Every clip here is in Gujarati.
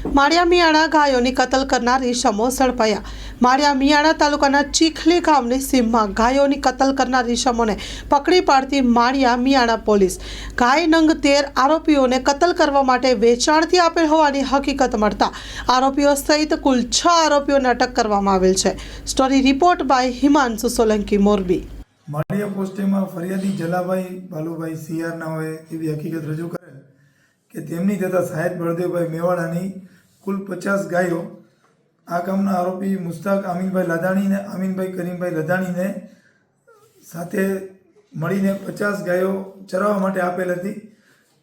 માળિયા મિયાણા ગાયોની કતલ કરનાર ઈસમો ઝડપાયા। માળિયા મિયાણા તાલુકાના ચીખલી ગામની સીમમાં ગાયોની કતલ કરનાર ઈસમોને પકડી પાડતી માળિયા મિયાણા પોલીસ ગાય નંગ 13 આરોપીઓને કતલ કરવા માટે વેચાણથી આપેલ હોવાની હકીકત મળતા આરોપીઓ સહિત કુલ 6 આરોપીઓને અટક કરવામાં આવેલ છે। Story report by Himanshu Solanki, Morbi. Maliya પોસ્ટેમાં ફરિયાદી જલાભાઈ બાલુભાઈ સીઆર નાઓએ એવી હકીકત રજૂ કરેલ કે તેમની તથા સાહેબ બળદેવભાઈ મેવાડાની કુલ 50 ગાયો આ કામના આરોપી મુસ્તાક આમીનભાઈ લાધાણી ને આમીનભાઈ કરીમભાઈ લધાણીને સાથે મળીને 50 ગાયો ચરાવવા માટે આપેલ હતી।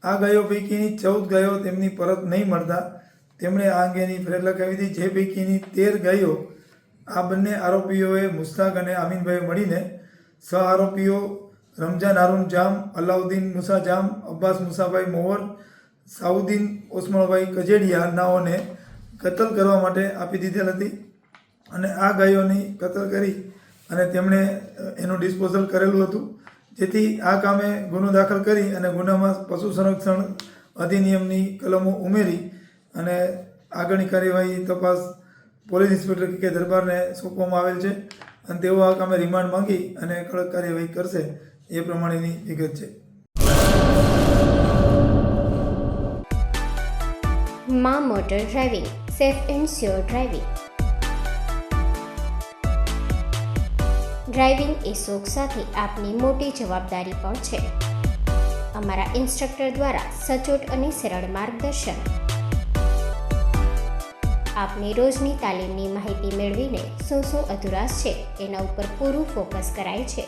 આ ગાયો પૈકીની 14 ગાયો તેમની પરત નહીં મળતા તેમણે આ અંગેની ફરિયાદ લખાવી હતી, જે પૈકીની 13 ગાયો આ બંને આરોપીઓએ મુસ્તાક અને આમીનભાઈ મળીને સહ આરોપીઓ રમજાન હારૂન જામ, અલાઉદ્દીન મુસા જામ, અબ્બાસ મુસાભાઈ મોવર, સાઉદ્દીન ઓસમાણભાઈ કજેડિયા નાઓને કતલ કરવા માટે આપી દીધેલ હતી અને આ ગાયોની કતલ કરી અને તેમણે એનું ડિસ્પોઝલ કરેલું હતું, જેથી આ કામે ગુનો દાખલ કરી અને ગુનામાં પશુ સંરક્ષણ અધિનિયમની કલમો ઉમેરી અને આગળની કાર્યવાહી તપાસ પોલીસ ઇન્સ્પેક્ટર કે દરબારને સોંપવામાં આવેલ છે અને તેઓ આ કામે રિમાન્ડ માંગી અને કડક કાર્યવાહી કરશે એ પ્રમાણેની વિગત છે। માં motor driving, safe and sure driving. Driving એ શોખ સાથે આપની મોટી જવાબદારી પણ છે। અમારા ઇન્સ્ટ્રક્ટર દ્વારા સચોટ અને સરળ માર્ગદર્શન આપની રોજની તાલીમની માહિતી મેળવીને શું અધુરાશ છે એના ઉપર પૂરું ફોકસ કરાય છે।